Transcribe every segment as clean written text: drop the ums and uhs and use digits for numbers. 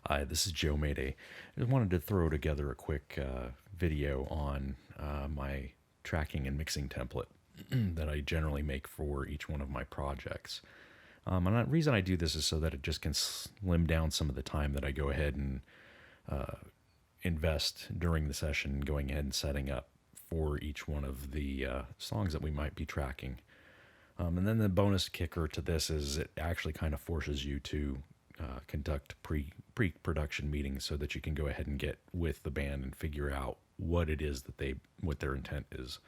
Hi, this is Joe Mayday. I just wanted to throw together a quick video on my tracking and mixing template that I generally make for each one of my projects. And the reason I do this is so that it just can slim down some of the time that I go ahead and invest during the session, going ahead and setting up for each one of the songs that we might be tracking. And then the bonus kicker to this is it actually kind of forces you to conduct pre-production meetings so that you can go ahead and get with the band and figure out what it is that what their intent is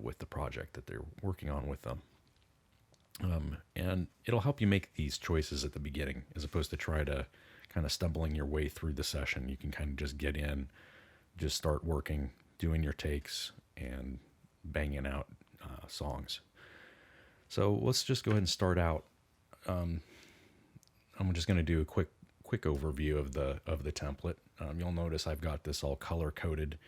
with the project that they're working on with them. And it'll help you make these choices at the beginning as opposed to try to kind of stumbling your way through the session. You can kind of just get in, just start working, doing your takes, and banging out songs. So let's just go ahead and start out. I'm just going to do a quick overview of the template. You'll notice I've got this all color coded.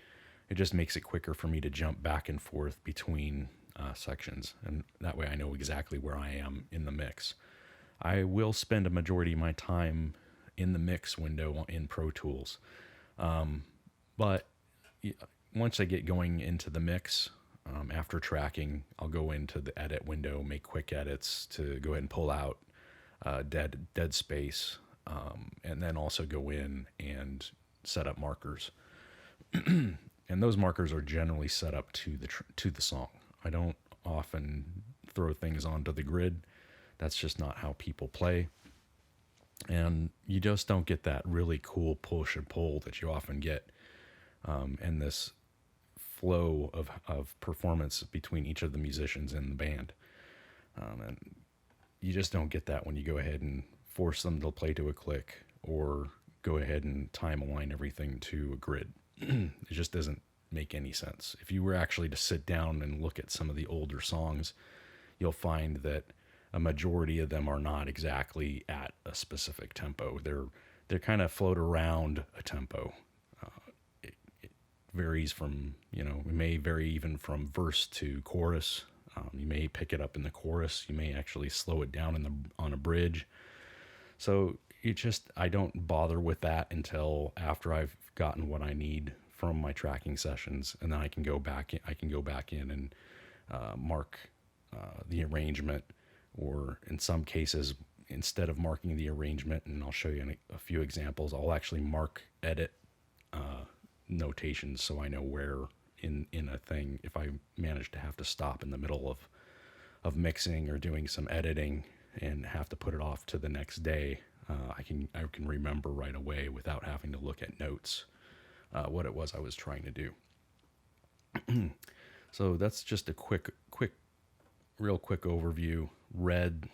It just makes it quicker for me to jump back and forth between sections, and that way I know exactly where I am in the mix. I will spend a majority of my time in the mix window in Pro Tools, but once I get going into the mix, after tracking, I'll go into the edit window, make quick edits to go ahead and pull out dead space, and then also go in and set up markers. And those markers are generally set up to the song. I don't often throw things onto the grid. That's just not how people play. And you just don't get that really cool push and pull that you often get in this flow of performance between each of the musicians in the band. And you just don't get that when you go ahead and force them to play to a click or go ahead and time align everything to a grid. It just doesn't make any sense. If you were actually to sit down and look at some of the older songs, you'll find that a majority of them are not exactly at a specific tempo. They're kind of float around a tempo. It varies from, it may vary even from verse to chorus. You may pick it up in the chorus. You may actually slow it down on a bridge. So I don't bother with that until after I've gotten what I need from my tracking sessions, and then I can go back in and mark the arrangement, or in some cases, instead of marking the arrangement, and I'll show you a few examples, I'll actually mark edit notations so I know where in a thing, if I manage to have to stop in the middle of mixing or doing some editing and have to put it off to the next day, I can remember right away without having to look at notes what it was I was trying to do. So that's just a real quick overview. Red,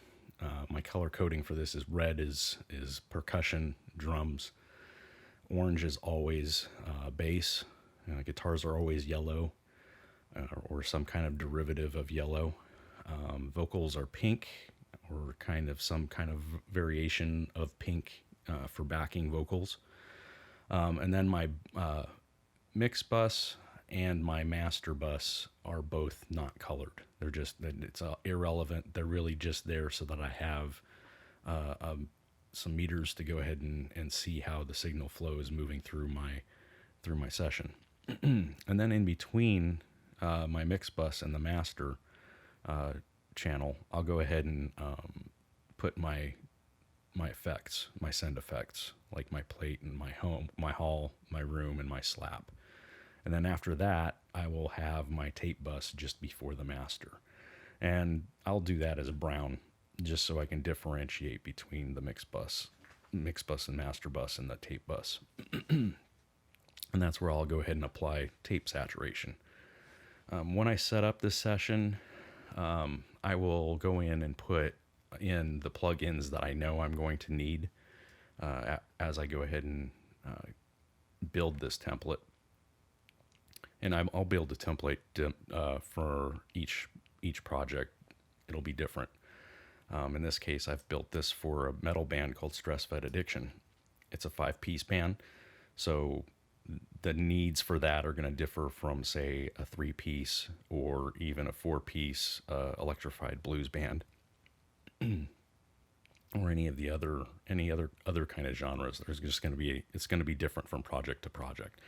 my color coding for this is red is percussion, drums. Orange is always bass. Guitars are always yellow, or some kind of derivative of yellow. Vocals are pink, or some kind of variation of pink for backing vocals. And then my mix bus and my master bus are both not colored. It's irrelevant. They're really just there so that I have some meters to go ahead and see how the signal flow is moving through my session. And then in between my mix bus and the master channel, I'll go ahead and put my effects, my send effects, like my plate and my home, my hall, my room, and my slap. And then after that, I will have my tape bus just before the master. And I'll do that as brown, just so I can differentiate between the mix bus and master bus and the tape bus. And that's where I'll go ahead and apply tape saturation. When I set up this session, I will go in and put in the plugins that I know I'm going to need as I go ahead and build this template. And I'll build a template for each project. It'll be different. In this case, I've built this for a metal band called Stress Fed Addiction. It's a 5-piece band, so the needs for that are going to differ from, say, a 3-piece or even a 4-piece electrified blues band. or any other kind of genres. There's just going to be it's going to be different from project to project.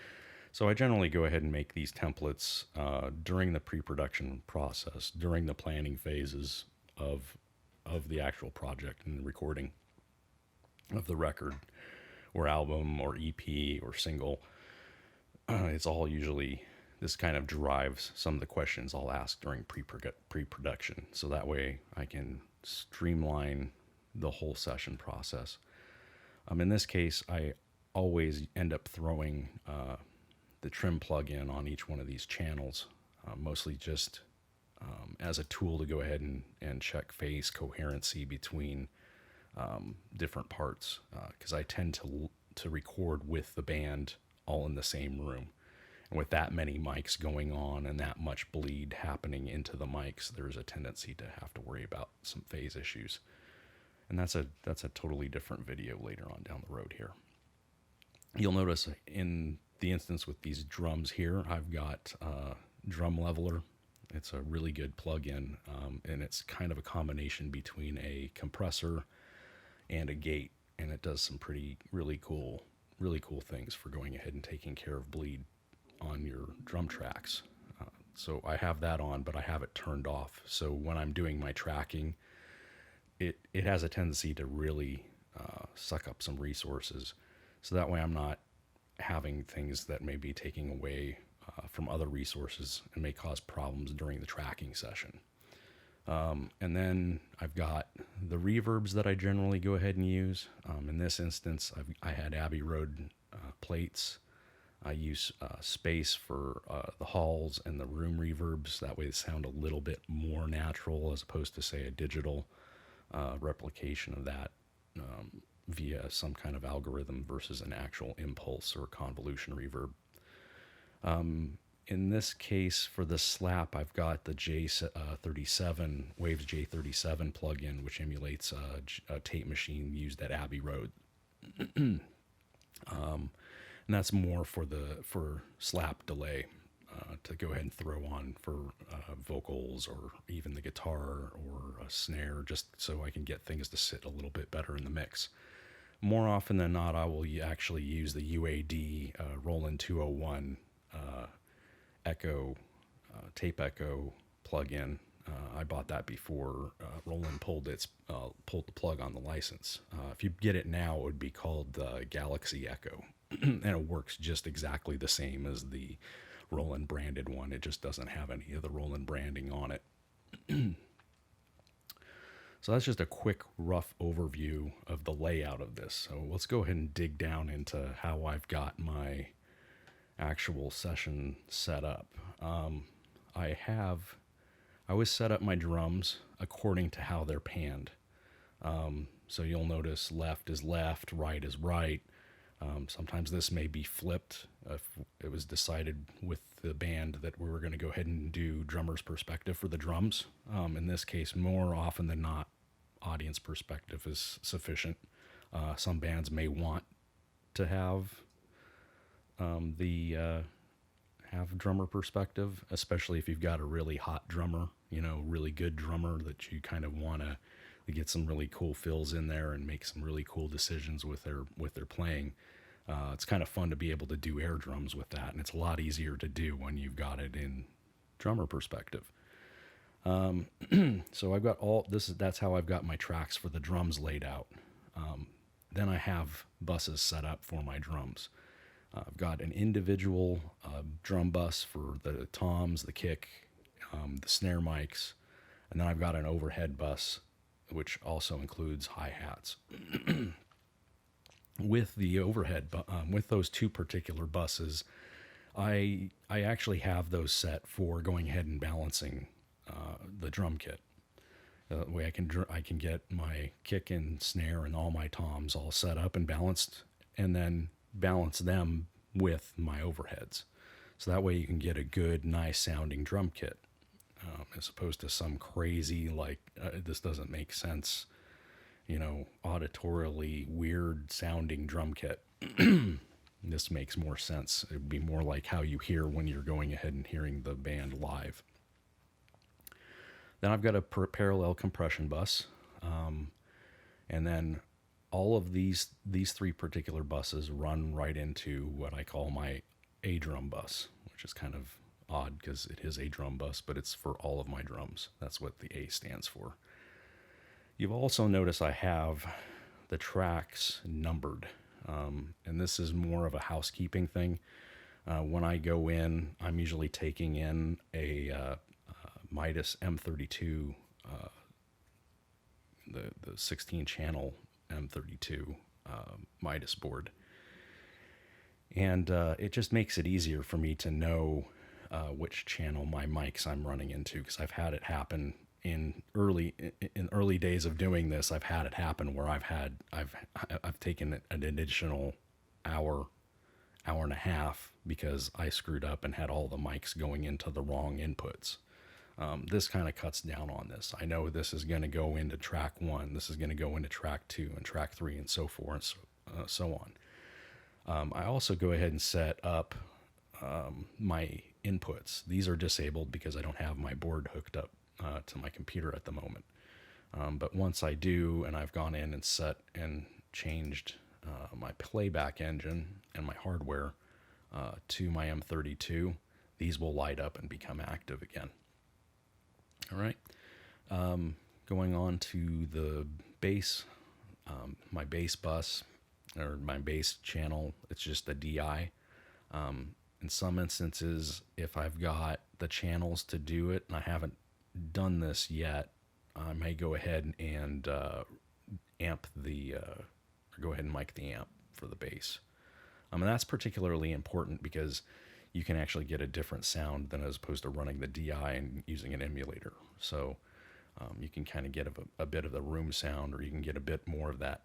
So I generally go ahead and make these templates during the pre-production process, during the planning phases of the actual project and the recording of the record or album or EP or single. It's all usually this kind of drives some of the questions I'll ask during pre-production. So that way I can streamline the whole session process. In this case, I always end up throwing the trim plugin on each one of these channels, mostly just as a tool to go ahead and check phase coherency between different parts, because I tend to record with the band all in the same room. And with that many mics going on and that much bleed happening into the mics, there's a tendency to have to worry about some phase issues. And that's a totally different video later on down the road here. You'll notice in the instance with these drums here, I've got Drum Leveler. It's a really good plugin, and it's kind of a combination between a compressor and a gate, and it does some really cool things for going ahead and taking care of bleed on your drum tracks. So I have that on, but I have it turned off. So when I'm doing my tracking, it has a tendency to really suck up some resources. So that way I'm not having things that may be taking away from other resources and may cause problems during the tracking session. And then I've got the reverbs that I generally go ahead and use. In this instance, I had Abbey Road plates. I use space for the halls and the room reverbs. That way they sound a little bit more natural as opposed to, say, a digital replication of that via some kind of algorithm versus an actual impulse or convolution reverb. In this case, for the slap, I've got the J37, Waves J37 plugin, which emulates a tape machine used at Abbey Road. And that's more for slap delay to go ahead and throw on for vocals or even the guitar or a snare, just so I can get things to sit a little bit better in the mix. More often than not, I will actually use the UAD Roland 201 Echo tape echo plugin. I bought that before Roland pulled the plug on the license. If you get it now, it would be called the Galaxy Echo, and it works just exactly the same as the Roland branded one. It just doesn't have any of the Roland branding on it. So that's just a quick, rough overview of the layout of this. So let's go ahead and dig down into how I've got my actual session set up. I always set up my drums according to how they're panned. So you'll notice left is left, right is right. Sometimes this may be flipped if it was decided with the band that we were going to go ahead and do drummer's perspective for the drums. In this case, more often than not, audience perspective is sufficient. Some bands may want to have have drummer perspective, especially if you've got a really hot drummer, really good drummer that you kind of want to get some really cool fills in there and make some really cool decisions with their playing. It's kind of fun to be able to do air drums with that, and it's a lot easier to do when you've got it in drummer perspective. So I've got that's how I've got my tracks for the drums laid out. Then I have buses set up for my drums. I've got an individual drum bus for the toms, the kick, the snare mics, and then I've got an overhead bus, which also includes hi-hats. With the overhead, with those two particular buses, I actually have those set for going ahead and balancing the drum kit. That way I can get my kick and snare and all my toms all set up and balanced, and then balance them with my overheads. So that way you can get a good, nice sounding drum kit, as opposed to some crazy, this doesn't make sense, auditorially weird sounding drum kit. This makes more sense. It would be more like how you hear when you're going ahead and hearing the band live. Then I've got a parallel compression bus. And then all of these three particular buses run right into what I call my A drum bus, which is kind of odd because it is a drum bus, but it's for all of my drums. That's what the A stands for. You've also noticed I have the tracks numbered, and this is more of a housekeeping thing. When I go in, I'm usually taking in a Midas M32, the 16 channel M32 Midas board, and it just makes it easier for me to know which channel my mics I'm running into, because I've had it happen in early days of doing this. I've had it happen where I've taken an additional hour and a half because I screwed up and had all the mics going into the wrong inputs. This kind of cuts down on this. I know this is going to go into track 1, this is going to go into track 2 and track 3 and so forth and so on. I also go ahead and set up my inputs. These are disabled because I don't have my board hooked up to my computer at the moment. But once I do, and I've gone in and set and changed my playback engine and my hardware to my M32, these will light up and become active again. All right. Going on to the bass, my bass bus or my bass channel, it's just a DI. In some instances, if I've got the channels to do it and I haven't done this yet, I may go ahead and amp or go ahead and mic the amp for the bass. And that's particularly important because you can actually get a different sound than as opposed to running the DI and using an emulator. So you can kind of get a bit of the room sound, or you can get a bit more of that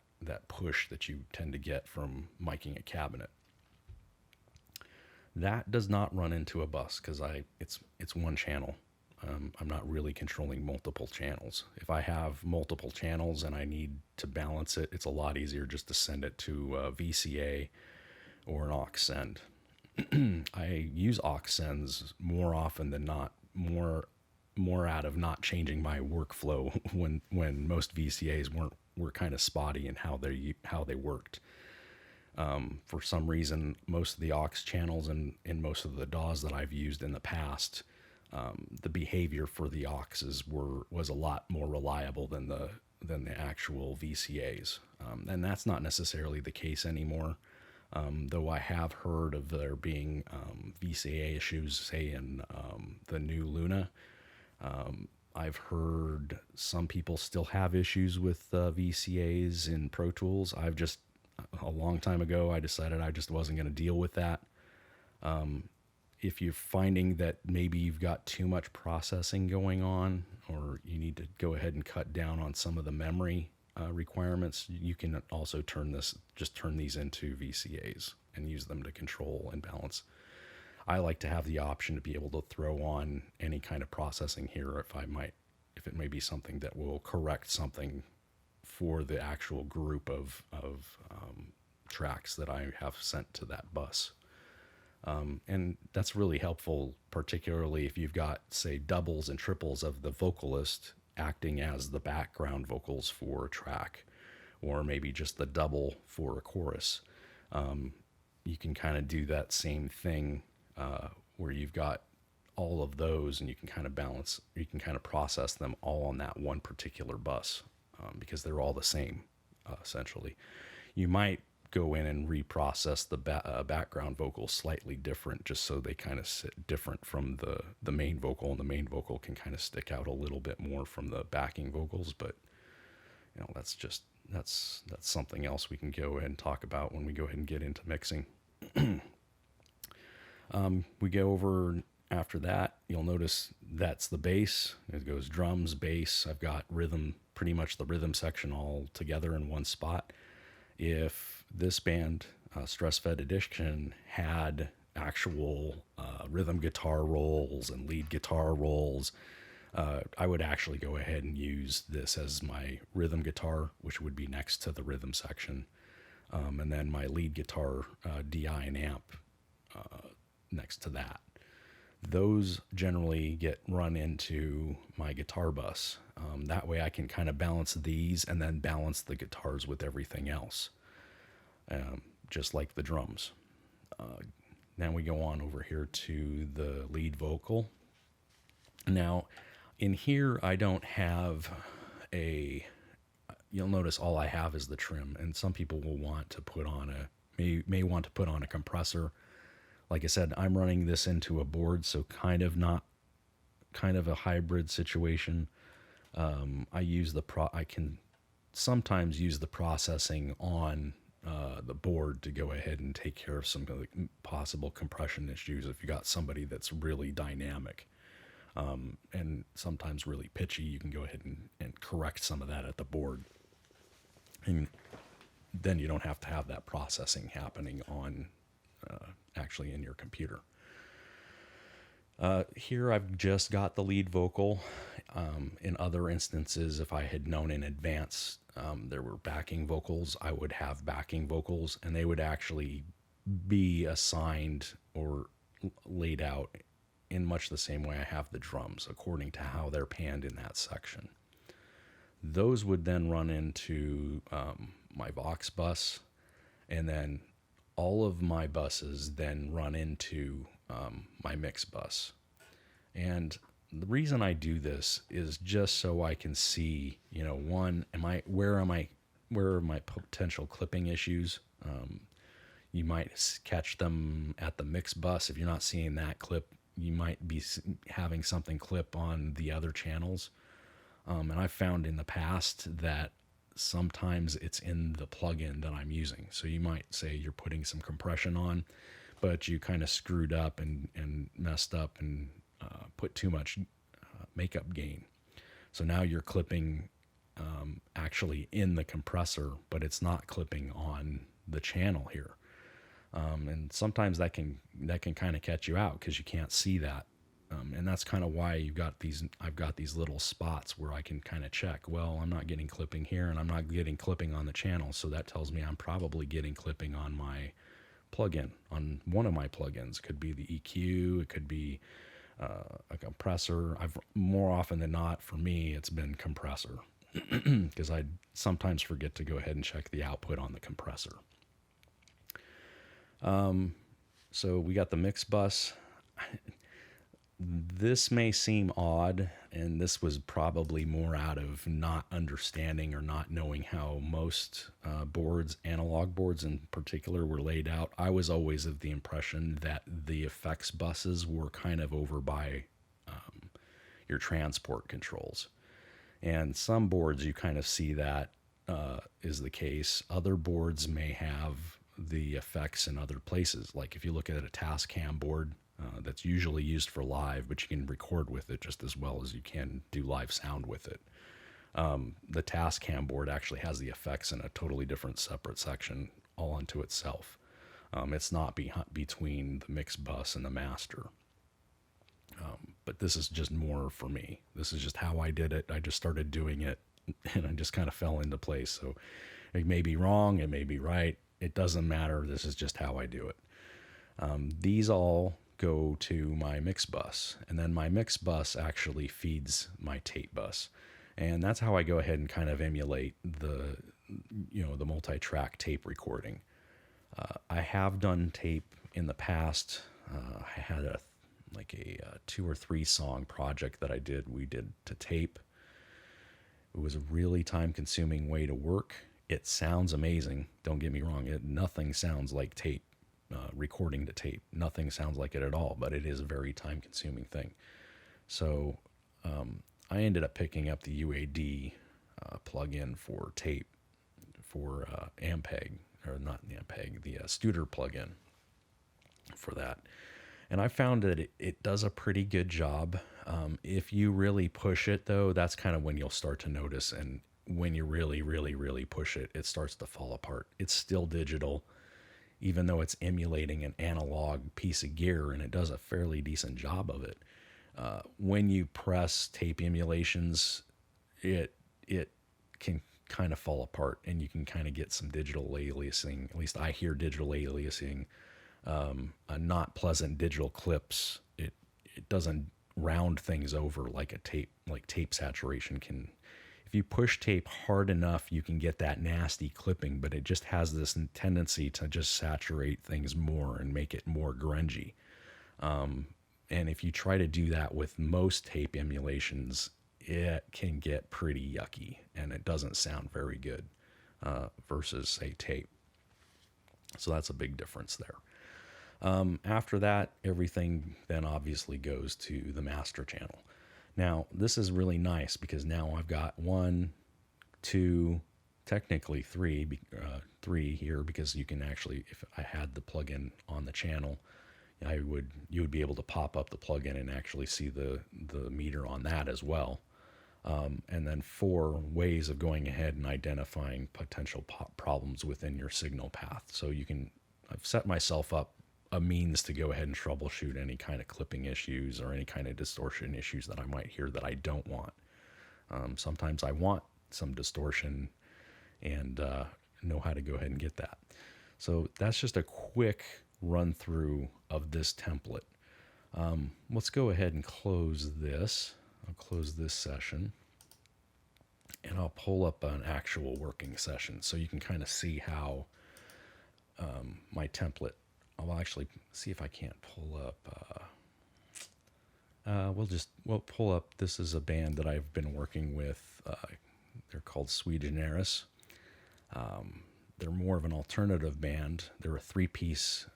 push that you tend to get from miking a cabinet. That does not run into a bus because it's one channel. I'm not really controlling multiple channels. If I have multiple channels and I need to balance it, it's a lot easier just to send it to a VCA or an aux send. I use aux sends more often than not, more out of not changing my workflow when most VCAs were kind of spotty in how they worked. For some reason, most of the aux channels and in most of the DAWs that I've used in the past, the behavior for the auxes was a lot more reliable than the actual VCAs, and that's not necessarily the case anymore. Though I have heard of there being VCA issues, say in the new Luna. I've heard some people still have issues with VCAs in Pro Tools. A long time ago, I decided I just wasn't going to deal with that. If you're finding that maybe you've got too much processing going on, or you need to go ahead and cut down on some of the memory requirements, you can also turn these into VCAs and use them to control and balance. I like to have the option to be able to throw on any kind of processing here if it may be something that will correct something for the actual group of tracks that I have sent to that bus. And that's really helpful, particularly if you've got, say, doubles and triples of the vocalist acting as the background vocals for a track, or maybe just the double for a chorus. You can kind of do that same thing where you've got all of those, and you can kind of balance, you can kind of process them all on that one particular bus, because they're all the same, essentially. You might go in and reprocess the background vocals slightly different, just so they kind of sit different from the main vocal, and the main vocal can kind of stick out a little bit more from the backing vocals. But that's something else we can go ahead and talk about when we go ahead and get into mixing. We go over after that, you'll notice that's the bass. It goes drums, bass. I've got rhythm, pretty much the rhythm section all together in one spot. If this band, Stress Fed Addiction, had actual rhythm guitar rolls and lead guitar rolls, I would actually go ahead and use this as my rhythm guitar, which would be next to the rhythm section, and then my lead guitar DI and amp next to that. Those generally get run into my guitar bus. That way I can kind of balance these and then balance the guitars with everything else, just like the drums. Now we go on over here to the lead vocal. Now, in here, I don't have a. You'll notice all I have is the trim, and some people will want to put on may want to put on a compressor. Like I said, I'm running this into a board, so kind of a hybrid situation. I can sometimes use the processing on the board to go ahead and take care of some of the possible compression issues if you got somebody that's really dynamic, and sometimes really pitchy. You can go ahead and correct some of that at the board, and then you don't have to have that processing happening on actually in your computer. Here I've just got the lead vocal. In other instances, if I had known in advance there were backing vocals, I would have backing vocals, and they would actually be assigned or laid out in much the same way I have the drums, according to how they're panned in that section. Those would then run into my Vox bus, and then all of my buses then run into my mix bus. And the reason I do this is just so I can see, where are my potential clipping issues? You might catch them at the mix bus. If you're not seeing that clip, you might be having something clip on the other channels. And I've found in the past that sometimes it's in the plugin that I'm using. So you might say you're putting some compression on, but you kind of screwed up and messed up and put too much makeup gain. So now you're clipping actually in the compressor, but it's not clipping on the channel here. And sometimes that can kind of catch you out because you can't see that. And that's kind of why I've got these little spots where I can kind of check, well, I'm not getting clipping here and I'm not getting clipping on the channel. So that tells me I'm probably getting clipping on my plugin, on one of my plugins. It could be the EQ, it could be a compressor. More often than not, for me, it's been compressor because I sometimes forget to go ahead and check the output on the compressor. So we got the mix bus. This may seem odd, and this was probably more out of not understanding or not knowing how most boards, analog boards in particular, were laid out. I was always of the impression that the effects buses were kind of over by your transport controls. And some boards you kind of see that is the case. Other boards may have the effects in other places. Like if you look at a Tascam board, that's usually used for live, but you can record with it just as well as you can do live sound with it. The Tascam board actually has the effects in a totally different separate section all unto itself. It's not between the mix bus and the master. But this is just more for me. This is just how I did it. I just started doing it and I just kind of fell into place. So it may be wrong, it may be right. It doesn't matter. This is just how I do it. These all go to my mix bus, and then my mix bus actually feeds my tape bus, and that's how I go ahead and kind of emulate the multi-track tape recording. I have done tape in the past. I had a 2 or 3 song project that we did to tape. It was a really time-consuming way to work. It sounds amazing. Don't get me wrong. Nothing sounds like tape. Recording to tape. Nothing sounds like it at all, but it is a very time-consuming thing. So I ended up picking up the UAD plugin for tape for Ampeg, or not the Ampeg, the Studer plugin for that. And I found that it does a pretty good job. If you really push it, though, that's kind of when you'll start to notice. And when you really, really, really push it, it starts to fall apart. It's still digital, even though it's emulating an analog piece of gear, and it does a fairly decent job of it. When you press tape emulations, it can kind of fall apart, and you can kind of get some digital aliasing. At least I hear digital aliasing, not pleasant digital clips. it doesn't round things over like tape saturation can. If you push tape hard enough, you can get that nasty clipping, but it just has this tendency to just saturate things more and make it more grungy. And if you try to do that with most tape emulations, it can get pretty yucky and it doesn't sound very good versus, say, tape. So that's a big difference there. After that, everything then obviously goes to the master channel. Now, this is really nice because now I've got 1, 2, technically 3 here, because you can actually, if I had the plugin on the channel, you would be able to pop up the plugin and actually see the meter on that as well. And then 4 ways of going ahead and identifying potential problems within your signal path. So I've set myself up a means to go ahead and troubleshoot any kind of clipping issues or any kind of distortion issues that I might hear that I don't want. Sometimes I want some distortion and know how to go ahead and get that. So that's just a quick run through of this template. Let's go ahead and close this. I'll close this session and I'll pull up an actual working session so you can kind of see how my template. I'll actually see if I can't pull up. We'll pull up. This is a band that I've been working with. They're called Sui Generis. They're more of an alternative band. They're a 3-piece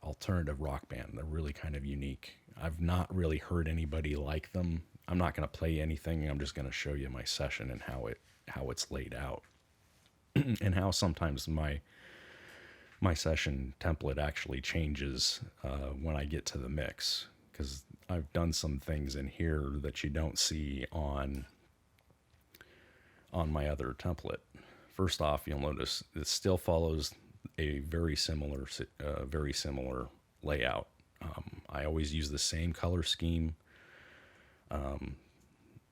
alternative rock band. They're really kind of unique. I've not really heard anybody like them. I'm not going to play anything. I'm just going to show you my session and how it's laid out, and how sometimes my session template actually changes when I get to the mix, because I've done some things in here that you don't see on my other template. First off, you'll notice it still follows a very similar layout. I always use the same color scheme.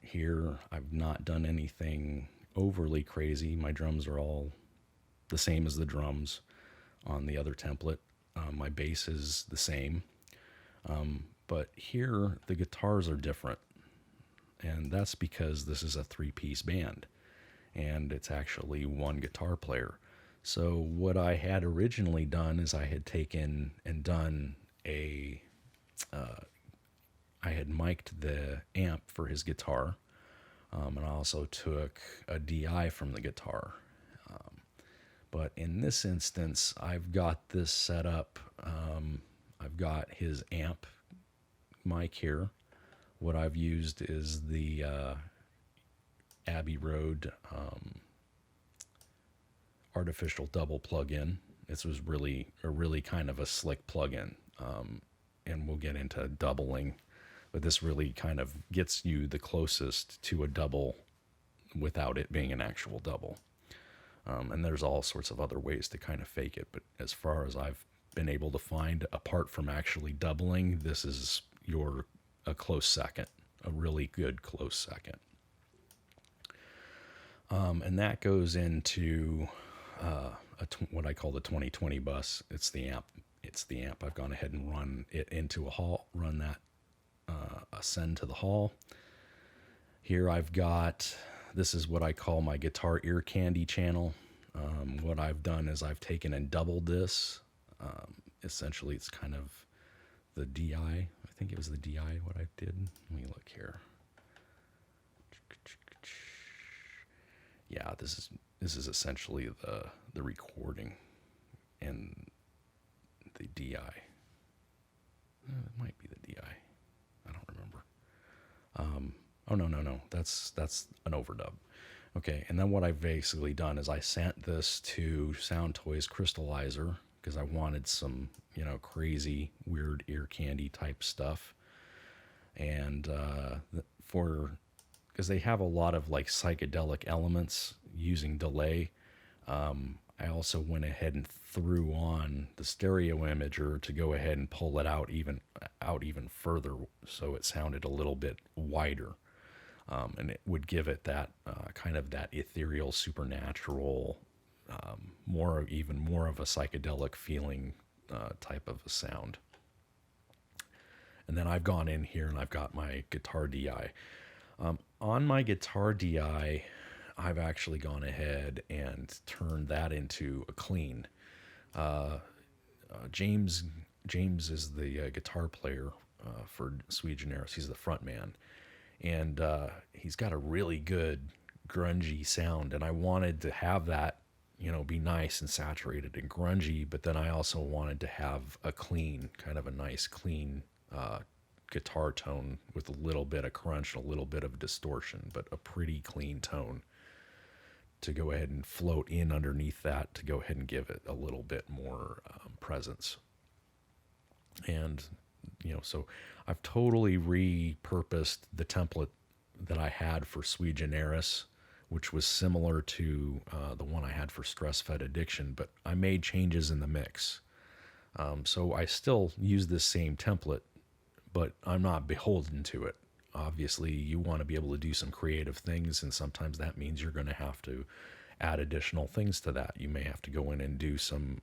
Here, I've not done anything overly crazy. My drums are all the same as the drums on the other template. My bass is the same. But here, the guitars are different. And that's because this is a 3-piece band. And it's actually 1 guitar player. So what I had originally done is I had taken and done I had mic'd the amp for his guitar, and I also took a DI from the guitar. But in this instance, I've got this set up. I've got his amp mic here. What I've used is the Abbey Road artificial double plug-in. This was really kind of a slick plug-in, and we'll get into doubling, but this really kind of gets you the closest to a double without it being an actual double. And there's all sorts of other ways to kind of fake it, but as far as I've been able to find, apart from actually doubling, this is a close second, a really good close second. And that goes into what I call the 2020 bus. It's the amp. I've gone ahead and run it into a hall, run that ascend to the hall. Here I've got, this is what I call my guitar ear candy channel. What I've done is I've taken and doubled this. Essentially, it's kind of the DI. I think it was the DI what I did. Let me look here. Yeah, this is essentially the recording and the DI. It might be the DI. I don't remember. No. That's an overdub. Okay, and then what I've basically done is I sent this to Soundtoys Crystallizer because I wanted some, crazy, weird ear candy type stuff. And because they have a lot of like psychedelic elements using delay, I also went ahead and threw on the stereo imager to go ahead and pull it out even further, so it sounded a little bit wider, and it would give it that kind of that ethereal, supernatural, more of a psychedelic feeling type of a sound. And then I've gone in here and I've got my guitar DI. On my guitar DI, I've actually gone ahead and turned that into a clean. James is the guitar player for Sui Generis. He's the front man, and he's got a really good grungy sound. And I wanted to have that, be nice and saturated and grungy. But then I also wanted to have a clean, kind of a nice clean guitar tone with a little bit of crunch, a little bit of distortion, but a pretty clean tone to go ahead and float in underneath that, to go ahead and give it a little bit more presence. And, so I've totally repurposed the template that I had for Sui Generis, which was similar to the one I had for Stress Fed Addiction, but I made changes in the mix. So I still use this same template, but I'm not beholden to it. Obviously, you want to be able to do some creative things, and sometimes that means you're going to have to add additional things to that. You may have to go in and do some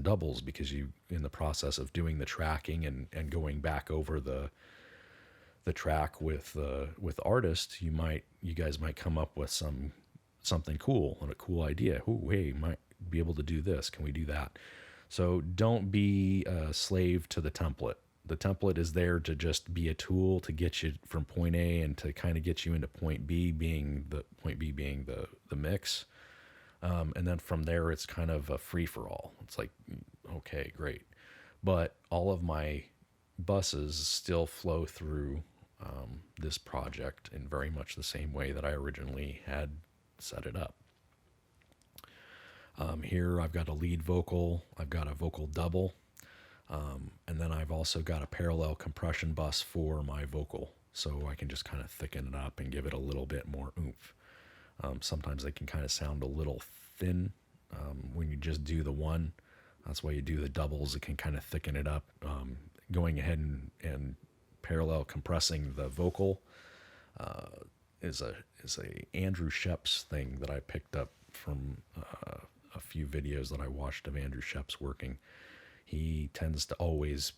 doubles, because you, in the process of doing the tracking and going back over the track with the artist, you guys might come up with something cool and a cool idea. Ooh, hey, might be able to do this. Can we do that? So don't be a slave to the template. The template is there to just be a tool to get you from point A and to kind of get you into point B, being the mix. And then from there, it's kind of a free for all. It's like, okay, great. But all of my buses still flow through this project in very much the same way that I originally had set it up. Here I've got a lead vocal, I've got a vocal double, and then I've also got a parallel compression bus for my vocal, so I can just kind of thicken it up and give it a little bit more oomph. Sometimes they can kind of sound a little thin when you just do the one. That's why you do the doubles. It can kind of thicken it up. Going ahead and parallel compressing the vocal is a Andrew Sheps thing that I picked up from a few videos that I watched of Andrew Sheps working. He tends to always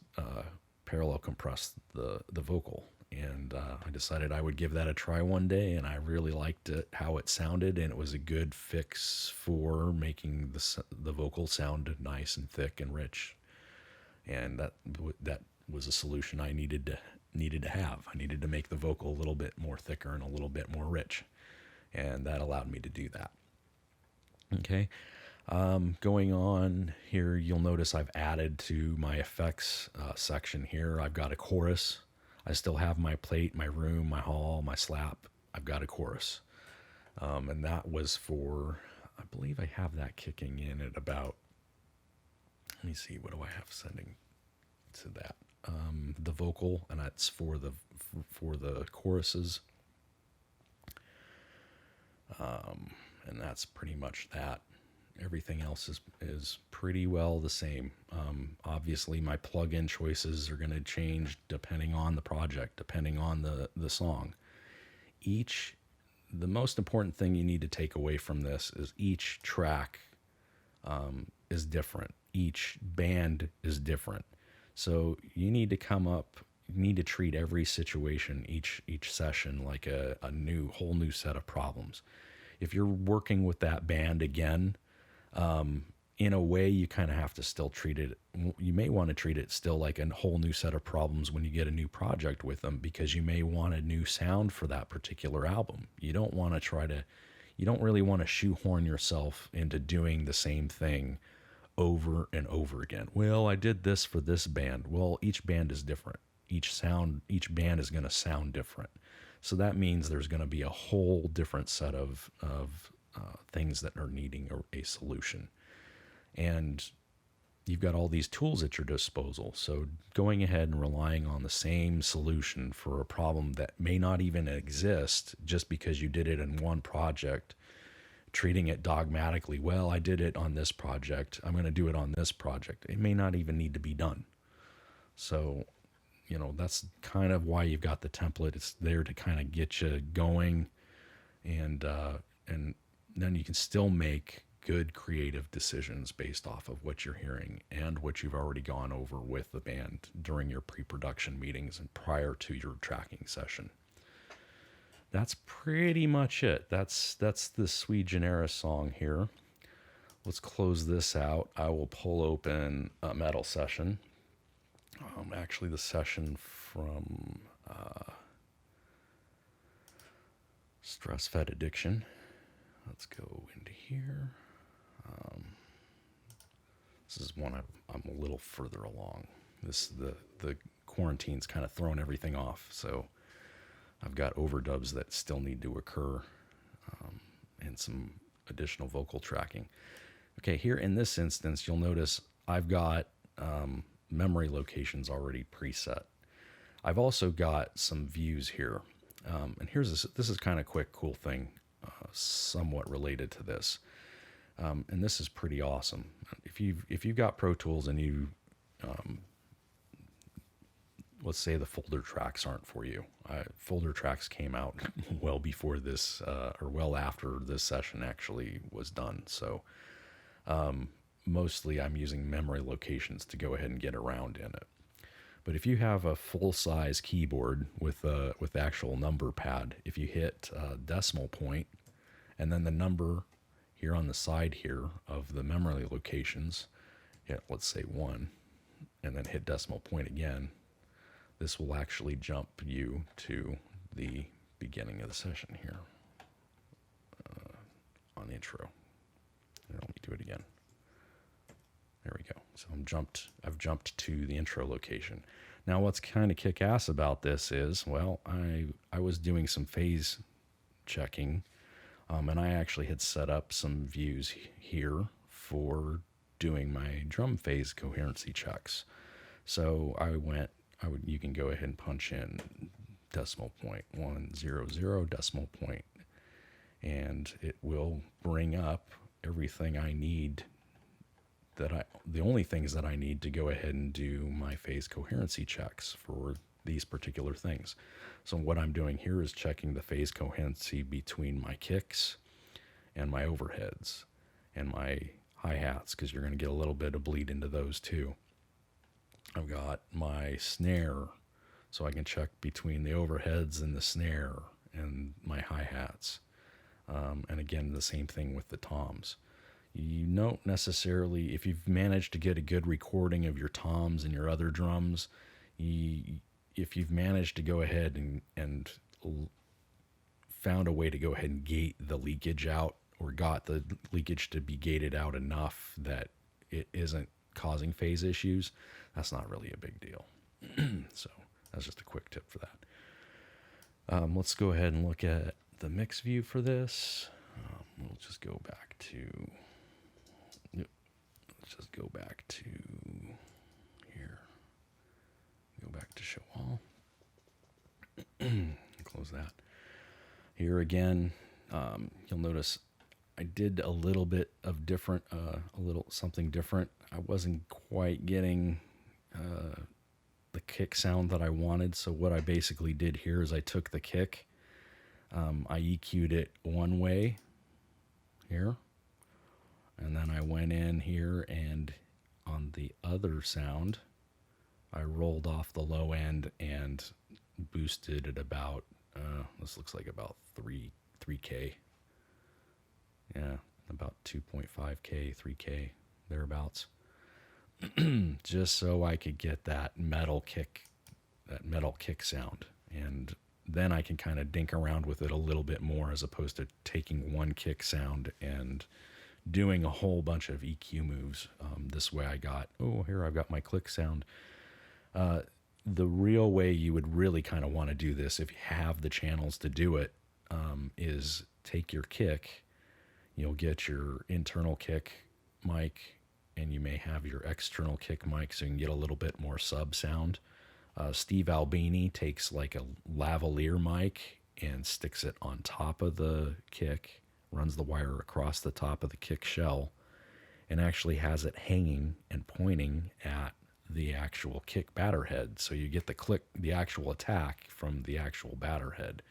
parallel compress the vocal, and I decided I would give that a try one day, and I really liked it, how it sounded, and it was a good fix for making the vocal sound nice and thick and rich. And that was a solution I needed to have. I needed to make the vocal a little bit more thicker and a little bit more rich, and that allowed me to do that. Okay. Going on here, you'll notice I've added to my effects section here. I've got a chorus. I still have my plate, my room, my hall, my slap. I've got a chorus. And that was for, I believe I have that kicking in at about, let me see, what do I have sending to that? The vocal, and that's for the choruses. And that's pretty much that. Everything else is pretty well the same. Obviously, my plug-in choices are going to change depending on the project, depending on the song. The most important thing you need to take away from this is each track is different. Each band is different. So you need to treat every situation, each session, like a whole new set of problems. If you're working with that band again, in a way, you kind of have to still treat it. You may want to treat it still like a whole new set of problems when you get a new project with them, because you may want a new sound for that particular album. You don't really want to shoehorn yourself into doing the same thing over and over again. Well, I did this for this band. Well, each band is different. Each band is going to sound different. So that means there's going to be a whole different set of things that are needing a solution. And you've got all these tools at your disposal. So going ahead and relying on the same solution for a problem that may not even exist just because you did it in one project, treating it dogmatically, well, I did it on this project, I'm going to do it on this project. It may not even need to be done. So, that's kind of why you've got the template. It's there to kind of get you going, and then you can still make good creative decisions based off of what you're hearing and what you've already gone over with the band during your pre-production meetings and prior to your tracking session. That's pretty much it. That's the Sui Generis song here. Let's close this out. I will pull open a metal session. Actually, the session from Stress Fed Addiction. Let's go into here. This is one I'm a little further along. The quarantine's kind of thrown everything off, so I've got overdubs that still need to occur, and some additional vocal tracking. Okay, here in this instance, you'll notice I've got memory locations already preset. I've also got some views here, and this is kind of quick, cool thing, somewhat related to this. And this is pretty awesome. If you've got Pro Tools and you, let's say the folder tracks aren't for you. Folder tracks came out well before this, or well after this session actually was done. So mostly I'm using memory locations to go ahead and get around in it. But if you have a full-size keyboard with the actual number pad, if you hit decimal point and then the number here on the side here of the memory locations, let's say 1, and then hit decimal point again, this will actually jump you to the beginning of the session here on intro. Let me do it again. There we go. So I've jumped to the intro location. Now what's kind of kick-ass about this is, well, I was doing some phase checking, and I actually had set up some views here for doing my drum phase coherency checks. So you can go ahead and punch in decimal point 100 decimal point, and it will bring up everything I need. The only things that I need to go ahead and do my phase coherency checks for these particular things. So what I'm doing here is checking the phase coherency between my kicks and my overheads and my hi-hats, because you're going to get a little bit of bleed into those too. I've got my snare, so I can check between the overheads and the snare and my hi-hats. And again, the same thing with the toms. You don't necessarily, if you've managed to get a good recording of your toms and your other drums, if you've managed to go ahead and found a way to go ahead and gate the leakage out, or got the leakage to be gated out enough that it isn't causing phase issues, that's not really a big deal. So that's just a quick tip for that. Let's go ahead and look at the mix view for this. We'll just go back to... Let's just go back to here. Go back to show all. Close that. Here again, you'll notice I did a little bit of different, something different. I wasn't quite getting the kick sound that I wanted. So what I basically did here is I took the kick, I EQ'd it one way here. And then I went in here and on the other sound, I rolled off the low end and boosted it about, this looks like about 3K. Yeah, about 2.5K, 3K, thereabouts. Just so I could get that metal kick sound. And then I can kind of dink around with it a little bit more, as opposed to taking one kick sound and doing a whole bunch of EQ moves. This way I've got my click sound. The real way you would really kind of want to do this, if you have the channels to do it, is take your kick. You'll get your internal kick mic, and you may have your external kick mic, so you can get a little bit more sub sound. Steve Albini takes like a lavalier mic and sticks it on top of the kick, runs the wire across the top of the kick shell, and actually has it hanging and pointing at the actual kick batter head. So you get the actual attack from the actual batter head.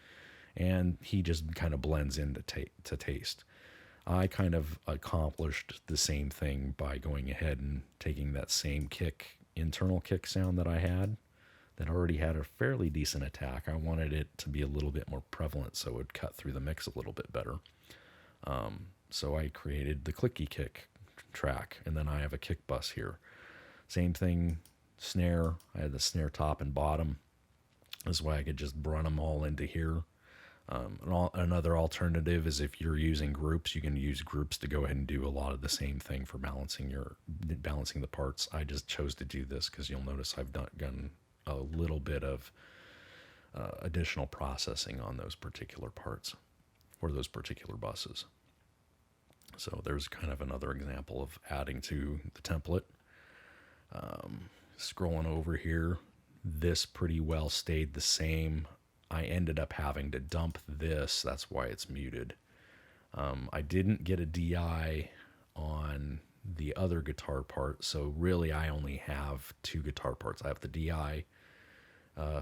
And he just kind of blends in to taste. I kind of accomplished the same thing by going ahead and taking that same kick, internal kick sound that I had, that already had a fairly decent attack. I wanted it to be a little bit more prevalent so it would cut through the mix a little bit better. So I created the clicky kick track, and then I have a kick bus here. Same thing, snare. I had the snare top and bottom. This way I could just run them all into here. Another alternative is if you're using groups, you can use groups to go ahead and do a lot of the same thing for balancing the parts. I just chose to do this because you'll notice I've done a little bit of additional processing on those particular parts or those particular buses. So there's kind of another example of adding to the template. Scrolling over here, this pretty well stayed the same. I ended up having to dump this. That's why it's muted. I didn't get a DI on the other guitar part, so really I only have two guitar parts. I have the DI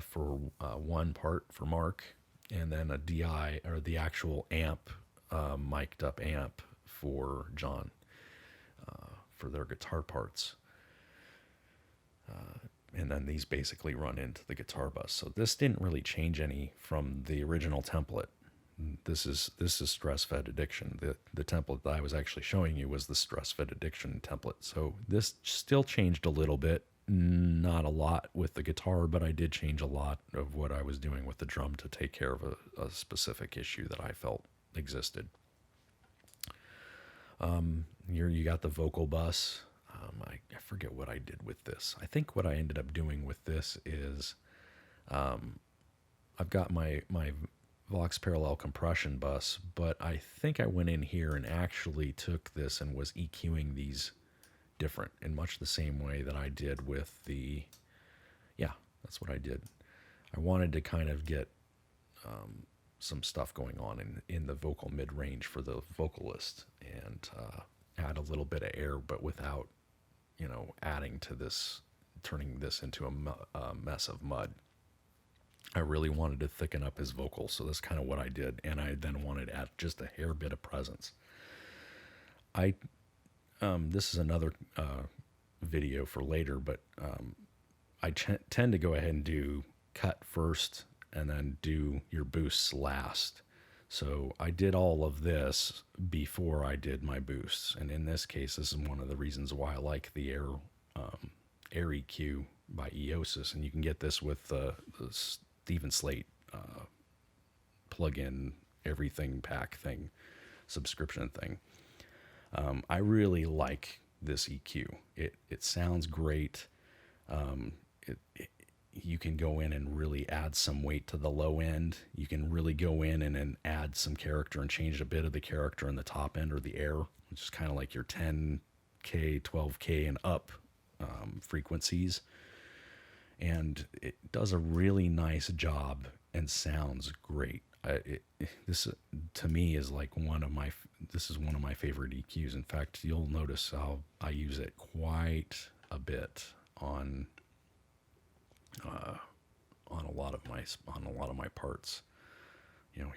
for one part for Mark, and then a DI, or the actual amp, mic'd up amp for John, for their guitar parts. And then these basically run into the guitar bus. So this didn't really change any from the original template. This is Stress Fed Addiction. The template that I was actually showing you was the Stress Fed Addiction template. So this still changed a little bit, not a lot with the guitar, but I did change a lot of what I was doing with the drum to take care of a specific issue that I felt existed. Here you got the vocal bus. I forget what I did with this. I think what I ended up doing with this is I've got my Vox Parallel compression bus, but I think I went in here and actually took this and was EQing these different in much the same way that I did with that's what I did. I wanted to kind of get some stuff going on in the vocal mid-range for the vocalist and add a little bit of air, but without adding to this, turning this into a mess of mud. I really wanted to thicken up his vocals, so that's kind of what I did, and I then wanted to add just a hair bit of presence. This is another video for later, but I tend to go ahead and do cut first and then do your boosts last. So I did all of this before I did my boosts. And in this case, this is one of the reasons why I like the Air EQ by Eosis. And you can get this with the Steven Slate plugin, everything pack thing, subscription thing. I really like this EQ. It sounds great. You can go in and really add some weight to the low end. You can really go in and add some character and change a bit of the character in the top end or the air, which is kind of like your 10K, 12K and up frequencies. And it does a really nice job and sounds great. This to me is like one of my favorite EQs. In fact, you'll notice how I use it quite a bit on a lot of my parts.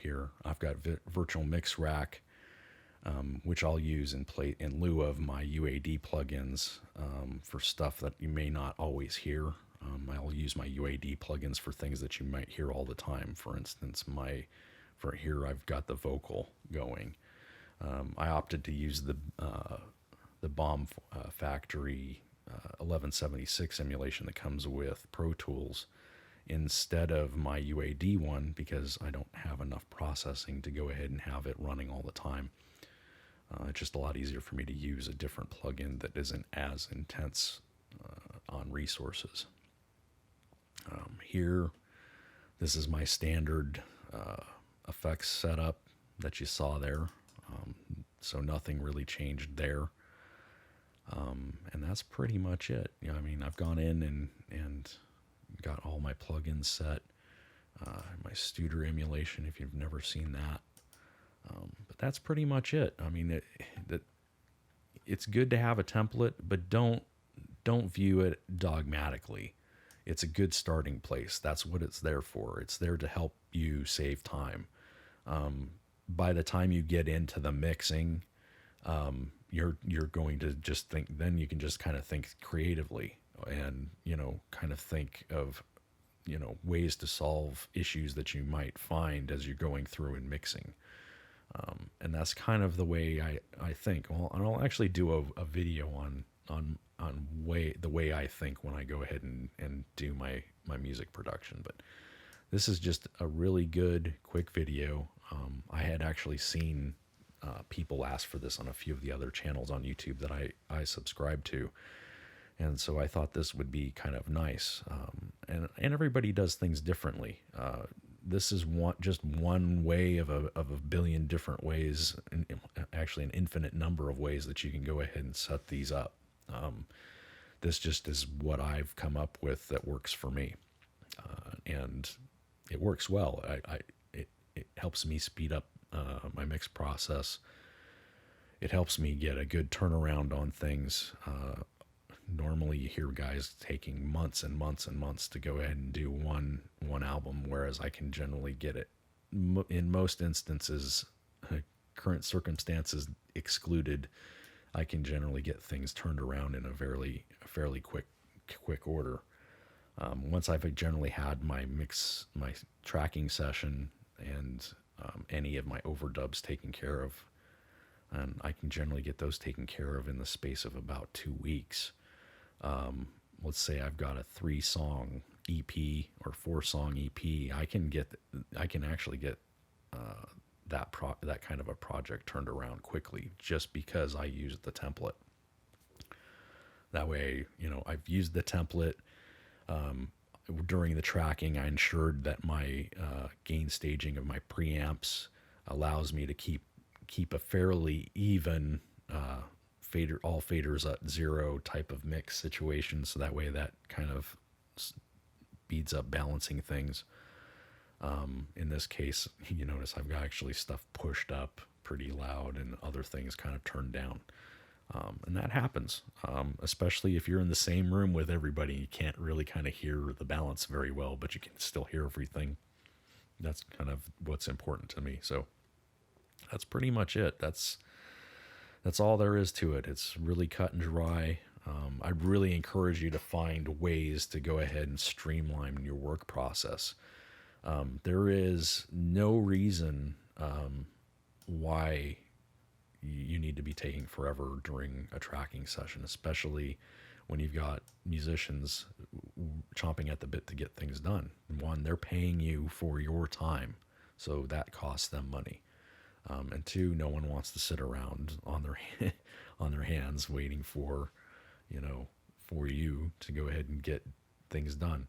Here I've got Virtual Mix Rack, which I'll use in lieu of my UAD plugins for stuff that you may not always hear. I'll use my UAD plugins for things that you might hear all the time. For instance, for here I've got the vocal going. I opted to use the Bomb Factory 1176 emulation that comes with Pro Tools instead of my UAD one because I don't have enough processing to go ahead and have it running all the time. It's just a lot easier for me to use a different plugin that isn't as intense on resources. Here, this is my standard effects setup that you saw there. So nothing really changed there. And that's pretty much it. I've gone in and got all my plugins set. My Studer emulation, if you've never seen that. But that's pretty much it. It's good to have a template, but don't view it dogmatically. It's a good starting place. That's what it's there for. It's there to help you save time. By the time you get into the mixing, you're going to just think, then you can just kind of think creatively, and kind of think of ways to solve issues that you might find as you're going through and mixing. And that's kind of the way I think. Well, and I'll actually do a video on the way I think when I go ahead and do my music production. But this is just a really good quick video. I had actually seen people ask for this on a few of the other channels on YouTube that I subscribe to. And so I thought this would be kind of nice. And everybody does things differently. This is just one way of a billion different ways, and actually an infinite number of ways that you can go ahead and set these up. This just is what I've come up with that works for me. And it works well. It helps me speed up my mix process. It helps me get a good turnaround on things. Normally you hear guys taking months and months and months to go ahead and do one album, whereas I can generally get it, in most instances, current circumstances excluded, I can generally get things turned around in a fairly quick order. Once I've generally had my tracking session and any of my overdubs taken care of, and I can generally get those taken care of in the space of about 2 weeks. Let's say I've got a 3-song EP or 4-song EP. I can actually get that kind of a project turned around quickly just because I used the template. That way, I've used the template. During the tracking, I ensured that my gain staging of my preamps allows me to keep a fairly even all faders at 0 type of mix situation, so that way that kind of speeds up balancing things. In this case, you notice I've got actually stuff pushed up pretty loud and other things kind of turned down. And that happens, especially if you're in the same room with everybody. You can't really kind of hear the balance very well, but you can still hear everything. That's kind of what's important to me. So that's pretty much it. That's all there is to it. It's really cut and dry. I'd really encourage you to find ways to go ahead and streamline your work process. There is no reason why you need to be taking forever during a tracking session, especially when you've got musicians chomping at the bit to get things done. One, they're paying you for your time, so that costs them money. And 2, no one wants to sit around on their hands waiting for you to go ahead and get things done.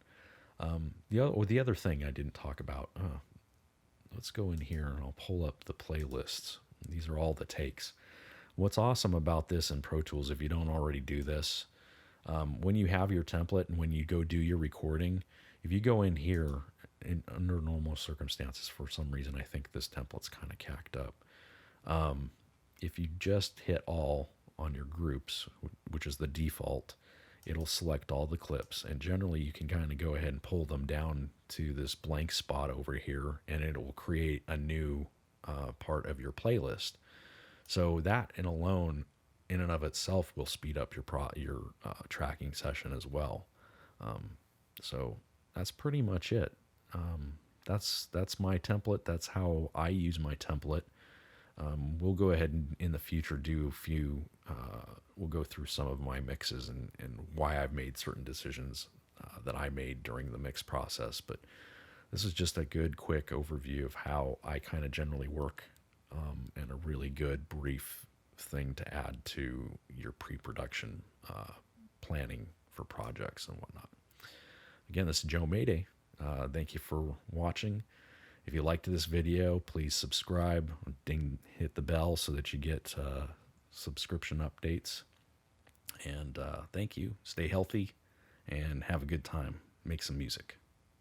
The other thing I didn't talk about. Let's go in here and I'll pull up the playlists. These are all the takes. What's awesome about this in Pro Tools, if you don't already do this, when you have your template and when you go do your recording, if you go in here, under normal circumstances, for some reason I think this template's kind of cacked up. If you just hit all on your groups, which is the default, it'll select all the clips, and generally you can kind of go ahead and pull them down to this blank spot over here, and it will create a new part of your playlist. So that in and of itself will speed up your tracking session as well. So that's pretty much it. That's my template. That's how I use my template. We'll go ahead and in the future do a few, we'll go through some of my mixes and why I've made certain decisions that I made during the mix process. But this is just a good quick overview of how I kind of generally work, and a really good brief thing to add to your pre-production planning for projects and whatnot. Again, this is Joe Mayday. Thank you for watching. If you liked this video, please subscribe, hit the bell so that you get subscription updates. And thank you. Stay healthy and have a good time. Make some music.